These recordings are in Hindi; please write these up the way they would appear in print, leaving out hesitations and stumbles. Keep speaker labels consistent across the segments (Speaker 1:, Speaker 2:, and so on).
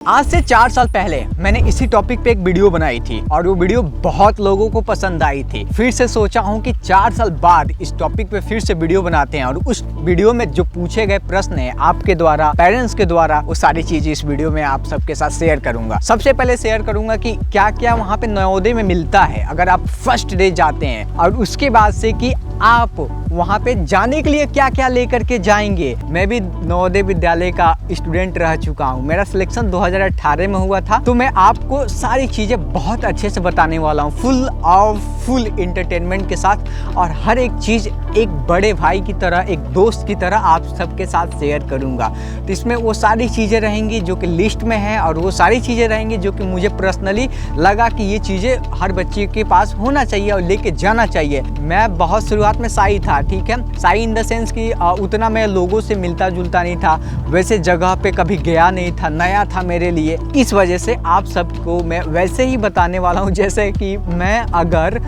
Speaker 1: आज से 4 साल पहले मैंने इसी टॉपिक पे एक वीडियो बनाई थी और वो वीडियो बहुत लोगों को पसंद आई थी। फिर से सोचा हूँ कि 4 साल बाद इस टॉपिक पे फिर से वीडियो बनाते हैं और उस वीडियो में जो पूछे गए प्रश्न है आपके द्वारा, पेरेंट्स के द्वारा, वो सारी चीजें इस वीडियो में आप सबके साथ शेयर करूंगा। सबसे पहले शेयर करूंगा कि क्या क्या वहाँ पे नवोदय में मिलता है अगर आप फर्स्ट डे जाते हैं, और उसके बाद से कि आप वहाँ पे जाने के लिए क्या क्या लेकर के जाएंगे। मैं भी नवोदय विद्यालय का स्टूडेंट रह चुका हूँ, मेरा सिलेक्शन 2018 में हुआ था, तो मैं आपको सारी चीज़ें बहुत अच्छे से बताने वाला हूँ, फुल इंटरटेनमेंट के साथ, और हर एक चीज़ एक बड़े भाई की तरह, एक दोस्त की तरह आप सबके साथ शेयर करूँगा। तो इसमें वो सारी चीज़ें रहेंगी जो कि लिस्ट में है, और वो सारी चीज़ें रहेंगी जो कि मुझे पर्सनली लगा कि ये चीज़ें हर बच्चे के पास होना चाहिए और लेके जाना चाहिए। मैं बहुत शुरुआत में शाई था, ठीक है, शाई इन द सेंस कि उतना मैं लोगों से मिलता जुलता नहीं था, वैसे जगह पे कभी गया नहीं था, नया था मेरे लिए। इस वजह से आप सबको मैं वैसे ही बताने वाला हूँ जैसे कि मैं अगर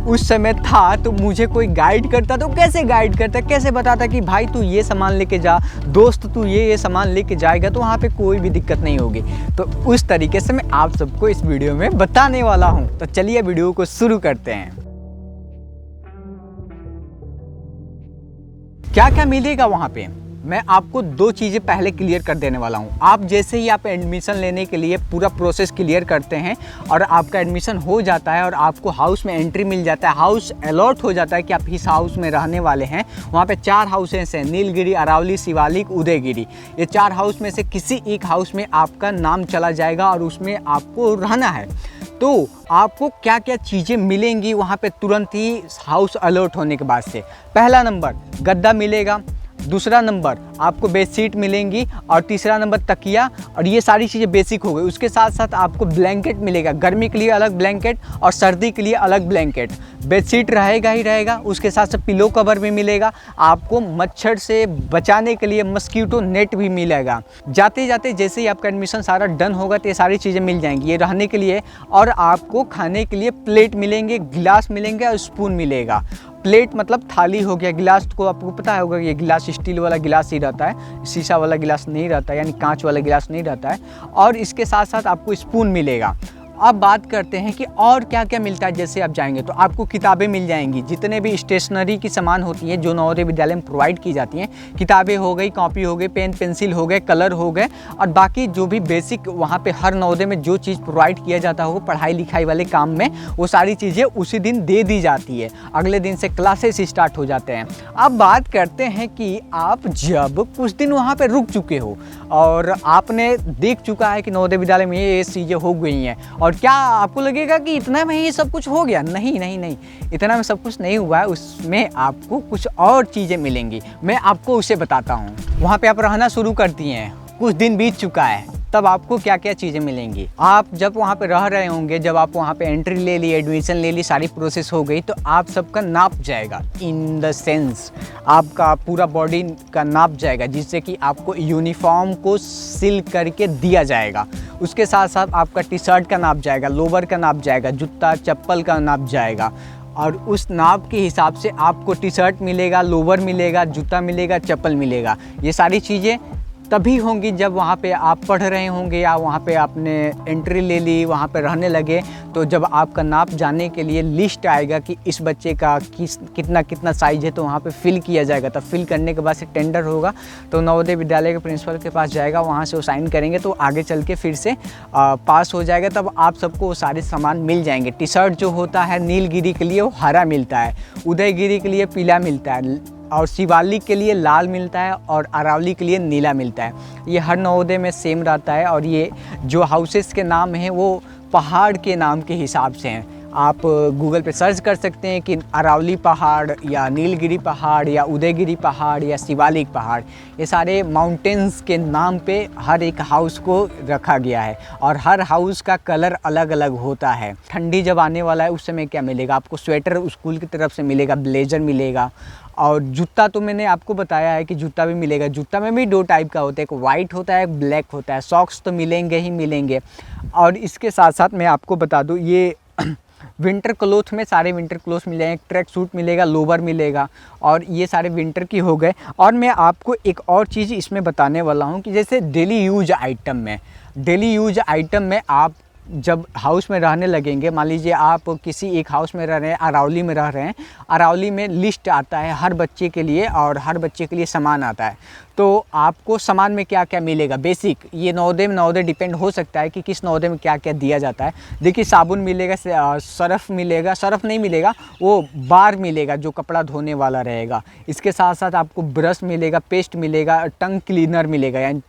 Speaker 1: उस समय था तो मुझे कोई गाइड करता तो कैसे गाइड करता, कैसे बताता कि भाई तू ये सामान लेके जा, दोस्त तू ये सामान लेके जाएगा तो वहाँ पे कोई भी दिक्कत नहीं होगी। तो उस तरीके से मैं आप सबको इस वीडियो में बताने वाला हूँ। तो चलिए वीडियो को शुरू करते हैं। क्या क्या मिलेगा वहाँ पे, मैं आपको 2 चीज़ें पहले क्लियर कर देने वाला हूँ। आप जैसे ही आप एडमिशन लेने के लिए पूरा प्रोसेस क्लियर करते हैं और आपका एडमिशन हो जाता है और आपको हाउस में एंट्री मिल जाता है, हाउस अलॉट हो जाता है कि आप इस हाउस में रहने वाले हैं। वहाँ पे 4 हाउसेस हैं, नीलगिरी, अरावली, शिवालिक, उदयगिरी। ये 4 हाउस में से किसी एक हाउस में आपका नाम चला जाएगा और उसमें आपको रहना है। तो आपको क्या क्या चीज़ें मिलेंगी वहाँ पे तुरंत ही हाउस अलॉट होने के बाद से। पहला नंबर गद्दा मिलेगा, दूसरा नंबर आपको बेडशीट मिलेंगी, और तीसरा नंबर तकिया, और ये सारी चीज़ें बेसिक हो गई। उसके साथ साथ आपको ब्लैंकेट मिलेगा, गर्मी के लिए अलग ब्लैंकेट और सर्दी के लिए अलग ब्लैंकेट। बेडशीट रहेगा ही रहेगा, उसके साथ साथ पिलो कवर भी मिलेगा, आपको मच्छर से बचाने के लिए मस्कीटो नेट भी मिलेगा। जाते जाते जैसे ही आपका एडमिशन सारा डन होगा तो ये सारी चीज़ें मिल जाएंगी ये रहने के लिए, और आपको खाने के लिए प्लेट मिलेंगे, गिलास मिलेंगे और स्पून मिलेगा। प्लेट मतलब थाली हो गया, गिलास को आपको पता होगा ये गिलास स्टील वाला गिलास ही रहता है, शीशा वाला गिलास नहीं रहता है, यानी कांच वाला गिलास नहीं रहता है। और इसके साथ साथ आपको स्पून मिलेगा। अब बात करते हैं कि और क्या क्या मिलता है। जैसे आप जाएंगे तो आपको किताबें मिल जाएंगी, जितने भी स्टेशनरी की सामान होती है जो नवोदय विद्यालय में प्रोवाइड की जाती हैं, किताबें हो गई, कॉपी हो गई, पेन पेंसिल हो गए, कलर हो गए, और बाकी जो भी बेसिक वहाँ पे हर नवोदय में जो चीज़ प्रोवाइड किया जाता हो पढ़ाई लिखाई वाले काम में, वो सारी चीज़ें उसी दिन दे दी जाती है। अगले दिन से क्लासेस स्टार्ट हो जाते हैं। अब बात करते हैं कि आप जब कुछ दिन वहाँ पर रुक चुके हो और आपने देख चुका है कि नवोदय विद्यालय में ये चीज़ें हो गई हैं, और क्या आपको लगेगा कि इतना में ही सब कुछ हो गया? नहीं नहीं नहीं, इतना में सब कुछ नहीं हुआ है। उसमें आपको कुछ और चीज़ें मिलेंगी, मैं आपको उसे बताता हूँ। वहाँ पे आप रहना शुरू करती हैं, कुछ दिन बीत चुका है, तब आपको क्या क्या चीज़ें मिलेंगी। आप जब वहाँ पे रह रहे होंगे, जब आप वहाँ पे एंट्री ले ली, एडमिशन ले ली, सारी प्रोसेस हो गई, तो आप सबका नाप जाएगा। इन द सेंस आपका पूरा बॉडी का नाप जाएगा, जिससे कि आपको यूनिफॉर्म को सिल करके दिया जाएगा। उसके साथ साथ आपका टी शर्ट का नाप जाएगा, लोवर का नाप जाएगा, जूता चप्पल का नाप जाएगा, और उस नाप के हिसाब से आपको टी शर्ट मिलेगा, लोवर मिलेगा, जूता मिलेगा, चप्पल मिलेगा। ये सारी चीज़ें तभी होंगी जब वहाँ पे आप पढ़ रहे होंगे या वहाँ पे आपने एंट्री ले ली, वहाँ पे रहने लगे। तो जब आपका नाप जानने के लिए लिस्ट आएगा कि इस बच्चे का कितना कितना साइज है, तो वहाँ पे फिल किया जाएगा। तब फिल करने के बाद से टेंडर होगा, तो नवोदय विद्यालय के प्रिंसिपल के पास जाएगा, वहाँ से वो साइन करेंगे, तो आगे चल के फिर से पास हो जाएगा। तब आप सबको वो सारे सामान मिल जाएंगे। टी शर्ट जो होता है नीलगिरी के लिए वो हरा मिलता है, उदयगिरी के लिए पीला मिलता है, और शिवालिक के लिए लाल मिलता है, और अरावली के लिए नीला मिलता है। ये हर नवोदय में सेम रहता है। और ये जो हाउसेस के नाम हैं वो पहाड़ के नाम के हिसाब से हैं। आप गूगल पे सर्च कर सकते हैं कि अरावली पहाड़ या नीलगिरी पहाड़ या उदयगिरी पहाड़ या शिवालिक पहाड़, ये सारे माउंटेन्स के नाम पे हर एक हाउस को रखा गया है, और हर हाउस का कलर अलग अलग होता है। ठंडी जब आने वाला है उस समय क्या मिलेगा आपको? स्वेटर स्कूल की तरफ से मिलेगा, ब्लेजर मिलेगा, और जूता तो मैंने आपको बताया है कि जूता भी मिलेगा। जूता में भी 2 टाइप का होता है, एक वाइट होता है, एक ब्लैक होता है। सॉक्स तो मिलेंगे ही मिलेंगे। और इसके साथ साथ मैं आपको बता दूँ, ये विंटर क्लोथ में सारे विंटर क्लोथ मिल जाएंगे, ट्रैक सूट मिलेगा, लोवर मिलेगा, और ये सारे विंटर की हो गए। और मैं आपको एक और चीज़ इसमें बताने वाला हूँ कि जैसे डेली यूज आइटम में डेली यूज आइटम में आप जब हाउस में रहने लगेंगे, मान लीजिए आप किसी एक हाउस में रह रहे हैं, अरावली में रह रहे हैं, अरावली में लिस्ट आता है हर बच्चे के लिए और हर बच्चे के लिए सामान आता है। तो आपको सामान में क्या क्या मिलेगा, बेसिक ये नवोदय में नवोदय डिपेंड हो सकता है कि किस नवोदय में क्या क्या दिया जाता है। देखिए साबुन मिलेगा, सर्फ़ मिलेगा, सर्फ़ नहीं मिलेगा, वो बार मिलेगा जो कपड़ा धोने वाला रहेगा। इसके साथ साथ आपको ब्रश मिलेगा, पेस्ट मिलेगा, टंग क्लीनर मिलेगा, यानी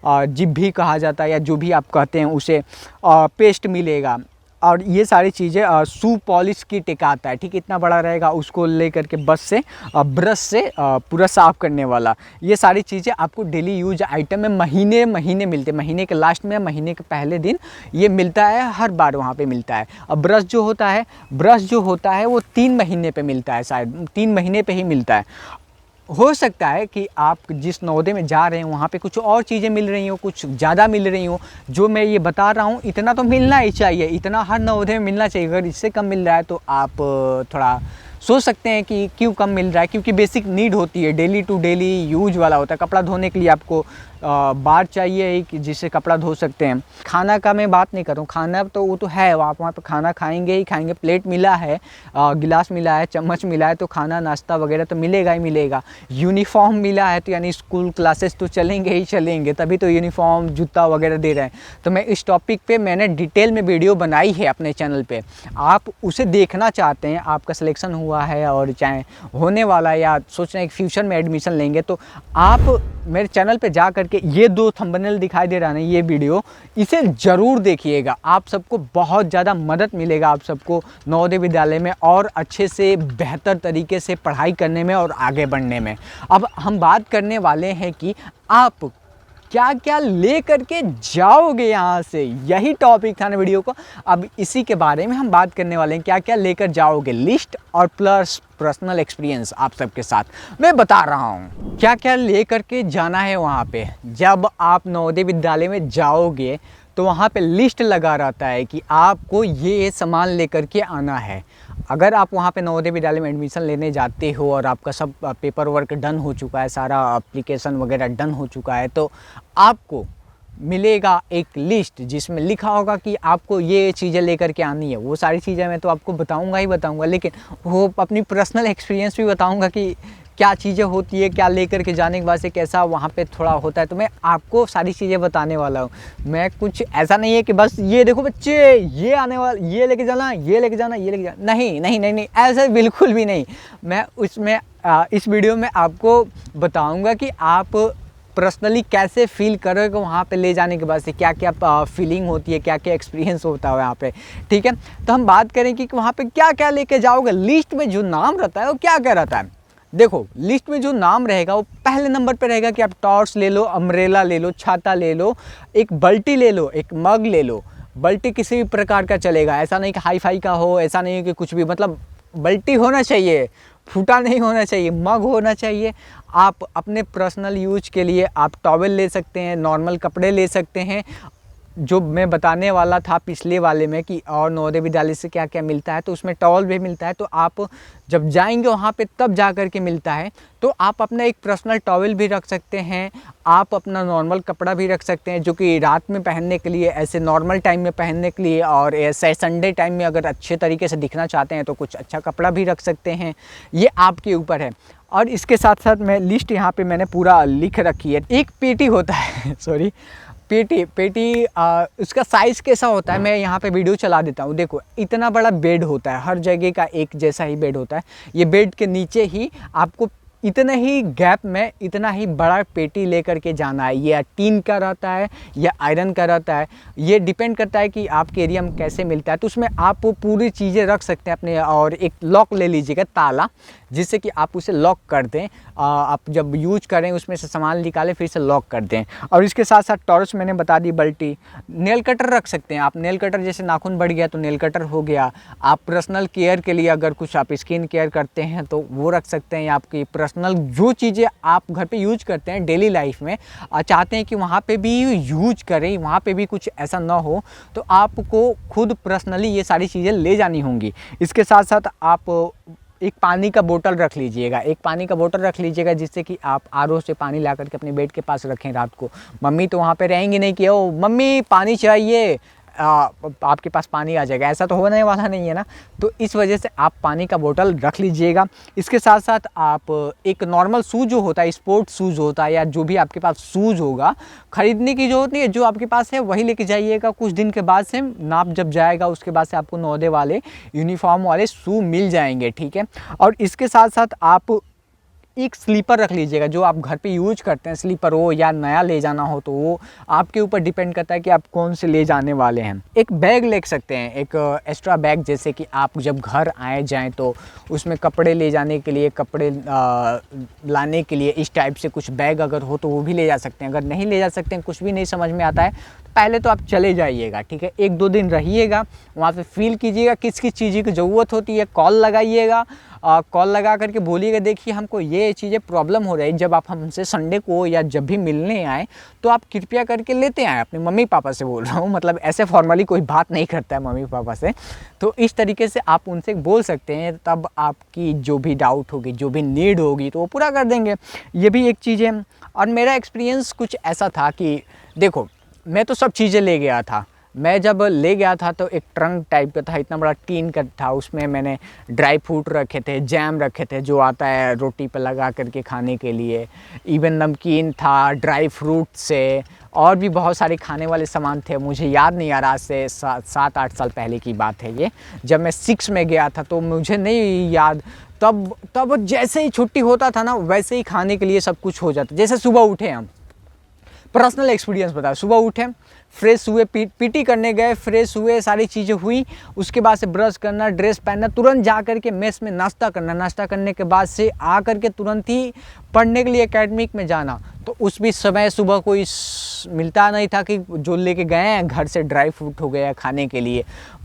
Speaker 1: जिप भी कहा जाता है या जो भी आप कहते हैं उसे, पेस्ट मिलेगा। और ये सारी चीज़ें, शू पॉलिश किट एक आता है, ठीक, इतना बड़ा रहेगा, उसको ले करके बस से ब्रश से पूरा साफ़ करने वाला। ये सारी चीज़ें आपको डेली यूज आइटम में महीने महीने मिलते हैं, महीने के लास्ट में, महीने के पहले दिन ये मिलता है, हर बार वहाँ पे मिलता है। और ब्रश जो होता है वो 3 महीने पे मिलता है, शायद 3 महीने पे ही मिलता है। हो सकता है कि आप जिस नवोदय में जा रहे हैं वहाँ पे कुछ और चीज़ें मिल रही हो, कुछ ज़्यादा मिल रही हो। जो मैं ये बता रहा हूँ इतना तो मिलना ही चाहिए, इतना हर नवोदय में मिलना चाहिए। अगर इससे कम मिल रहा है तो आप थोड़ा सोच सकते हैं कि क्यों कम मिल रहा है, क्योंकि बेसिक नीड होती है, डेली टू डेली यूज वाला होता है। कपड़ा धोने के लिए आपको बार चाहिए कि जिससे कपड़ा धो सकते हैं। खाना का मैं बात नहीं कर रहा हूँ, खाना तो वो तो है, आप वहाँ पे खाना खाएंगे ही खाएंगे, प्लेट मिला है, गिलास मिला है, चम्मच मिला है, तो खाना नाश्ता वगैरह तो मिलेगा ही मिलेगा। यूनिफॉर्म मिला है तो यानी स्कूल क्लासेस तो चलेंगे ही चलेंगे, तभी तो यूनिफॉर्म जूता वगैरह दे रहे हैं। तो मैं इस टॉपिक पे मैंने डिटेल में वीडियो बनाई है अपने चैनल पे, आप उसे देखना चाहते हैं, आपका सिलेक्शन हुआ है और चाहे होने वाला है या सोच रहे हैं कि फ्यूचर में एडमिशन लेंगे, तो आप मेरे चैनल पे जा करके ये 2 थंबनेल दिखाई दे रहा है ना, ये वीडियो, इसे ज़रूर देखिएगा। आप सबको बहुत ज़्यादा मदद मिलेगा, आप सबको नवोदय विद्यालय में और अच्छे से बेहतर तरीके से पढ़ाई करने में और आगे बढ़ने में। अब हम बात करने वाले हैं कि आप क्या क्या ले करके जाओगे यहाँ से, यही टॉपिक था ना वीडियो को। अब इसी के बारे में हम बात करने वाले हैं, क्या क्या लेकर जाओगे, लिस्ट और प्लस पर्सनल एक्सपीरियंस आप सबके साथ मैं बता रहा हूँ क्या क्या ले करके जाना है वहाँ पे। जब आप नवोदय विद्यालय में जाओगे तो वहाँ पे लिस्ट लगा रहता है कि आपको ये सामान लेकर के आना है। अगर आप वहाँ पे नवोदय विद्यालय में एडमिशन लेने जाते हो और आपका सब पेपर वर्क डन हो चुका है, सारा एप्लीकेशन वगैरह डन हो चुका है, तो आपको मिलेगा एक लिस्ट जिसमें लिखा होगा कि आपको ये चीज़ें लेकर के आनी है। वो सारी चीज़ें मैं तो आपको बताऊंगा ही बताऊंगा, लेकिन वो अपनी पर्सनल एक्सपीरियंस भी बताऊंगा कि क्या चीज़ें होती है, क्या लेकर के जाने के बाद से कैसा वहाँ पे थोड़ा होता है। तो मैं आपको सारी चीज़ें बताने वाला हूँ। मैं कुछ ऐसा नहीं है कि बस ये देखो बच्चे ये आने वाला, ये लेके जाना, ये लेके जाना, ये लेके जाना, नहीं नहीं नहीं नहीं, ऐसा बिल्कुल भी नहीं। मैं उसमें इस वीडियो में आपको बताऊँगा कि आप पर्सनली कैसे फील करोगे वहाँ पे ले जाने के बाद से, क्या क्या फीलिंग होती है, क्या क्या एक्सपीरियंस होता है वहाँ पे, ठीक है। तो हम बात करें कि वहाँ पे क्या क्या लेके जाओगे। लिस्ट में जो नाम रहता है वो क्या क्या रहता है, देखो लिस्ट में जो नाम रहेगा वो पहले नंबर पे रहेगा कि आप टॉर्च ले लो, अम्ब्रेला ले लो, छाता ले लो, एक बाल्टी ले लो, एक मग ले लो। बाल्टी किसी भी प्रकार का चलेगा, ऐसा नहीं कि हाई फाई का हो, ऐसा नहीं कि कुछ भी, मतलब बाल्टी होना चाहिए, फूटा नहीं होना चाहिए, मग होना चाहिए। आप अपने पर्सनल यूज के लिए आप टॉवल ले सकते हैं, नॉर्मल कपड़े ले सकते हैं, जो मैं बताने वाला था पिछले वाले में कि और नवोदय विद्यालय से क्या क्या मिलता है, तो उसमें टॉवल भी मिलता है। तो आप जब जाएंगे वहाँ पे तब जा कर के मिलता है, तो आप अपना एक पर्सनल टॉवल भी रख सकते हैं, आप अपना नॉर्मल कपड़ा भी रख सकते हैं जो कि रात में पहनने के लिए, ऐसे नॉर्मल टाइम में पहनने के लिए, और ऐसे संडे टाइम में अगर अच्छे तरीके से दिखना चाहते हैं तो कुछ अच्छा कपड़ा भी रख सकते हैं, ये आपके ऊपर है। और इसके साथ साथ मैं लिस्ट यहाँ पे मैंने पूरा लिख रखी है। एक पेटी होता है सॉरी पेटी उसका साइज़ कैसा होता है मैं यहाँ पे वीडियो चला देता हूँ। देखो इतना बड़ा बेड होता है, हर जगह का एक जैसा ही बेड होता है। ये बेड के नीचे ही आपको इतने ही गैप में इतना ही बड़ा पेटी लेकर के जाना है। ये टीन का रहता है या आयरन का रहता है, ये डिपेंड करता है कि आपके एरिया में कैसे मिलता है। तो उसमें आप पूरी चीज़ें रख सकते हैं अपने, और एक लॉक ले लीजिएगा ताला, जिससे कि आप उसे लॉक कर दें। आप जब यूज करें उसमें से सामान निकालें फिर से लॉक कर दें। और इसके साथ साथ टॉर्च मैंने बता दी, बाल्टी, नेल कटर रख सकते हैं आप। नेल कटर जैसे नाखून बढ़ गया तो नेल कटर हो गया। आप पर्सनल केयर के लिए अगर कुछ आप स्किन केयर करते हैं तो वो रख सकते हैं। आपकी पर्सनल जो चीज़ें आप घर पे यूज करते हैं डेली लाइफ में, चाहते हैं कि वहाँ पे भी यूज करें, वहाँ पे भी कुछ ऐसा ना हो, तो आपको खुद पर्सनली ये सारी चीज़ें ले जानी होंगी। इसके साथ साथ आप एक पानी का बोतल रख लीजिएगा, एक पानी का बोतल रख लीजिएगा, जिससे कि आप आरओ से पानी ला करके अपने बेड के पास रखें रात को। मम्मी तो वहाँ पे रहेंगी नहीं कि ओ मम्मी पानी चाहिए, आपके पास पानी आ जाएगा, ऐसा तो होने वाला नहीं है ना। तो इस वजह से आप पानी का बोतल रख लीजिएगा। इसके साथ साथ आप एक नॉर्मल शूज़ जो होता है, स्पोर्ट्स शूज़ होता है, या जो भी आपके पास शूज़ होगा, ख़रीदने की ज़रूरत नहीं है, जो आपके पास है वही लेके जाइएगा। कुछ दिन के बाद से नाप जब जाएगा उसके बाद से आपको 9 वाले यूनिफॉर्म वाले शू मिल जाएंगे, ठीक है। और इसके साथ साथ आप एक स्लीपर रख लीजिएगा, जो आप घर पे यूज करते हैं, स्लीपर हो या नया ले जाना हो तो वो आपके ऊपर डिपेंड करता है कि आप कौन से ले जाने वाले हैं। एक बैग ले सकते हैं, एक एक्स्ट्रा बैग, जैसे कि आप जब घर आए जाएं तो उसमें कपड़े ले जाने के लिए, कपड़े लाने के लिए इस टाइप से कुछ बैग अगर हो तो वो भी ले जा सकते हैं। अगर नहीं ले जा सकते हैं, कुछ भी नहीं समझ में आता है, तो पहले तो आप चले जाइएगा, ठीक है। 1-2 दिन रहिएगा, वहाँ पे फील कीजिएगा किस किस चीज़ की ज़रूरत होती है। कॉल लगाइएगा, कॉल लगा करके बोलिएगा देखिए हमको ये चीज़ें प्रॉब्लम हो रही है। जब आप हमसे संडे को या जब भी मिलने आए तो आप कृपया करके लेते आएँ। अपने मम्मी पापा से बोल रहा हूँ, मतलब ऐसे फॉर्मली कोई बात नहीं करता है मम्मी पापा से, तो इस तरीके से आप उनसे बोल सकते हैं। तब आपकी जो भी डाउट होगी, जो भी नीड होगी, तो वो पूरा कर देंगे। ये भी एक चीज़ है। और मेरा एक्सपीरियंस कुछ ऐसा था कि देखो, मैं तो सब चीज़ें ले गया था। मैं जब ले गया था तो एक ट्रंक टाइप का था, इतना बड़ा टीन का था, उसमें मैंने ड्राई फ्रूट रखे थे, जैम रखे थे जो आता है रोटी पर लगा करके खाने के लिए, इवन नमकीन था, ड्राई फ्रूट से और भी बहुत सारे खाने वाले सामान थे। मुझे याद नहीं आ रहा, आज से 7-8 साल पहले की बात है ये, जब मैं 6 में गया था, तो मुझे नहीं याद। तब जैसे ही छुट्टी होता था ना, वैसे ही खाने के लिए सब कुछ हो जाता। जैसे सुबह उठे, हम पर्सनल एक्सपीरियंस बताया, सुबह उठे, फ्रेश हुए, पीटी करने गए, फ्रेश हुए, सारी चीज़ें हुई, उसके बाद से ब्रश करना, ड्रेस पहनना, तुरंत जा कर के मेस में नाश्ता करना, नाश्ता करने के बाद से आ कर के तुरंत ही पढ़ने के लिए एकेडमिक में जाना। तो उस भी समय सुबह कोई मिलता नहीं था कि जो लेके गए हैं घर से ड्राई फ्रूट हो गया खाने के लिए।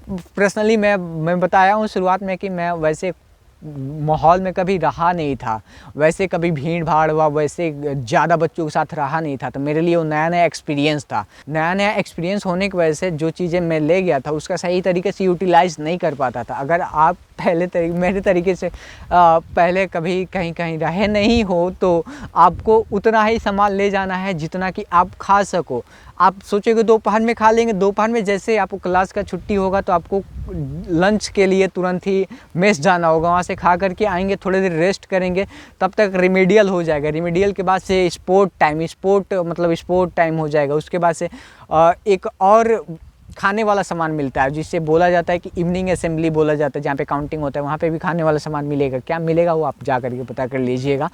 Speaker 1: पर्सनली मैं बताया हूँ शुरुआत में कि मैं वैसे माहौल में कभी रहा नहीं था, वैसे कभी भीड़ भाड़ हुआ, वैसे ज़्यादा बच्चों के साथ रहा नहीं था। तो मेरे लिए वो नया नया एक्सपीरियंस था। नया नया एक्सपीरियंस होने की वजह से जो चीज़ें मैं ले गया था उसका सही तरीके से यूटिलाइज़ नहीं कर पाता था। अगर आप मेरे तरीके से पहले कभी कहीं रहे नहीं हो तो आपको उतना ही सामान ले जाना है जितना कि आप खा सको। आप सोचोगे दोपहर में खा लेंगे, दोपहर में जैसे आपको क्लास का छुट्टी होगा तो आपको लंच के लिए तुरंत ही मेस जाना होगा, वहाँ से खा करके आएंगे, थोड़ी देर रेस्ट करेंगे, तब तक रिमीडियल हो जाएगा। रिमीडियल के बाद से स्पोर्ट टाइम हो जाएगा। उसके बाद से एक और खाने वाला सामान मिलता है जिससे बोला जाता है कि इवनिंग असेंबली बोला जाता है, जहाँ पे काउंटिंग होता है, वहाँ पे भी खाने वाला सामान मिलेगा। क्या मिलेगा वो आप जा करके पता कर लीजिएगा।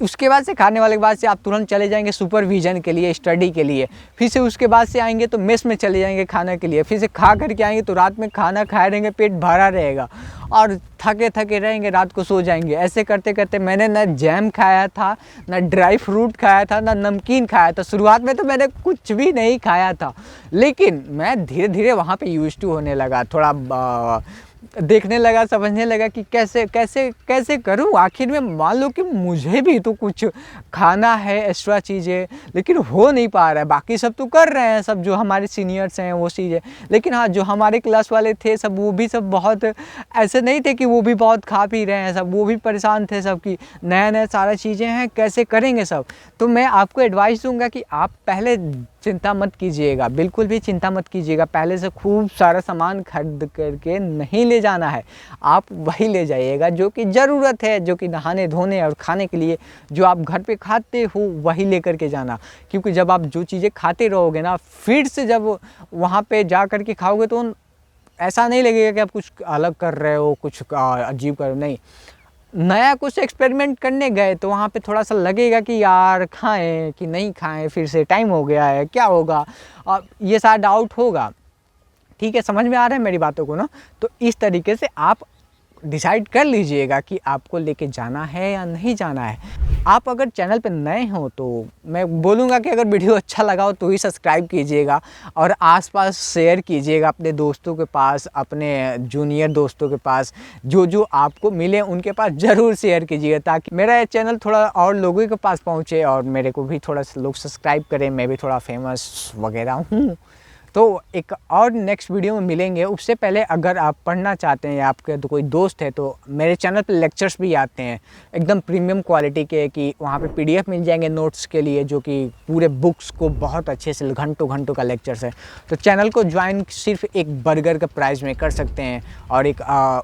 Speaker 1: उसके बाद से खाने वाले के बाद से आप तुरंत चले जाएंगे सुपरविज़न के लिए, स्टडी के लिए। फिर से उसके बाद से आएंगे तो मेस में चले जाएंगे खाने के लिए। फिर से खा करके आएंगे तो रात में खाना खाए रहेंगे, पेट भरा रहेगा और थके रहेंगे, रात को सो जाएंगे। ऐसे करते करते मैंने ना जैम खाया था, ना ड्राई फ्रूट खाया था, ना नमकीन खाया था। शुरुआत में तो मैंने कुछ भी नहीं खाया था, लेकिन मैं धीरे धीरे वहाँ पे यूज टू होने लगा, थोड़ा देखने लगा, समझने लगा कि कैसे करूं। आखिर में मान लो कि मुझे भी तो कुछ खाना है, एक्स्ट्रा चीज़ें, लेकिन हो नहीं पा रहा है। बाकी सब तो कर रहे हैं, सब जो हमारे सीनियर्स हैं वो चीज़ें, लेकिन हाँ जो हमारे क्लास वाले थे सब, वो भी सब बहुत ऐसे नहीं थे कि वो भी बहुत खा पी रहे हैं, सब वो भी परेशान थे सब की नया नया सारा चीज़ें हैं, कैसे करेंगे सब। तो मैं आपको एडवाइस दूंगा कि आप पहले चिंता मत कीजिएगा, बिल्कुल भी चिंता मत कीजिएगा। पहले से खूब सारा सामान खरीद करके नहीं ले जाना है, आप वही ले जाइएगा जो कि ज़रूरत है, जो कि नहाने धोने और खाने के लिए जो आप घर पे खाते हो वही लेकर के जाना। क्योंकि जब आप जो चीज़ें खाते रहोगे ना, फिर से जब वहाँ पे जा कर के खाओगे तो ऐसा नहीं लगेगा कि आप कुछ अलग कर रहे हो, कुछ अजीब कर रहे हो। नहीं, नया कुछ एक्सपेरिमेंट करने गए तो वहाँ पे थोड़ा सा लगेगा कि यार खाएं कि नहीं खाएं, फिर से टाइम हो गया है, क्या होगा, और ये सारा डाउट होगा। ठीक है, समझ में आ रहा है मेरी बातों को ना। तो इस तरीके से आप डिसाइड कर लीजिएगा कि आपको लेके जाना है या नहीं जाना है। आप अगर चैनल पे नए हो तो मैं बोलूँगा कि अगर वीडियो अच्छा लगा हो तो ही सब्सक्राइब कीजिएगा और आसपास शेयर कीजिएगा अपने दोस्तों के पास, अपने जूनियर दोस्तों के पास, जो आपको मिले उनके पास ज़रूर शेयर कीजिएगा, ताकि मेरा चैनल थोड़ा और लोगों के पास पहुँचे और मेरे को भी थोड़ा लोग सब्सक्राइब करें। मैं भी थोड़ा फेमस वगैरह हूँ, तो एक और नेक्स्ट वीडियो में मिलेंगे। उससे पहले अगर आप पढ़ना चाहते हैं या आपके तो कोई दोस्त है, तो मेरे चैनल पे लेक्चर्स भी आते हैं एकदम प्रीमियम क्वालिटी के, कि वहाँ पे PDF मिल जाएंगे नोट्स के लिए, जो कि पूरे बुक्स को बहुत अच्छे से घंटों घंटों का लेक्चर्स है। तो चैनल को ज्वाइन सिर्फ एक बर्गर का प्राइस में कर सकते हैं, और एक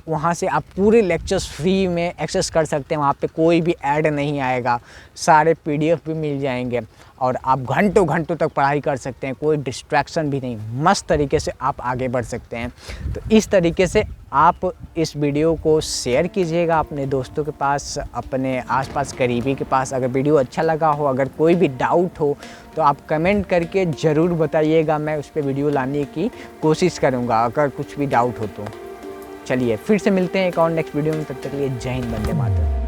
Speaker 1: वहाँ से आप पूरे लेक्चर्स फ्री में एक्सेस कर सकते हैं। वहाँ पे कोई भी ऐड नहीं आएगा, सारे PDF भी मिल जाएंगे, और आप घंटों घंटों तक पढ़ाई कर सकते हैं, कोई डिस्ट्रैक्शन भी नहीं, मस्त तरीके से आप आगे बढ़ सकते हैं। तो इस तरीके से आप इस वीडियो को शेयर कीजिएगा अपने दोस्तों के पास, अपने आसपास करीबी के पास। अगर वीडियो अच्छा लगा हो, अगर कोई भी डाउट हो, तो आप कमेंट करके ज़रूर बताइएगा, मैं उस पर वीडियो लाने की कोशिश करूँगा अगर कुछ भी डाउट हो तो। चलिए फिर से मिलते हैं एक और नेक्स्ट वीडियो में, तब तक के लिए जय हिंद, वंदे मातरम।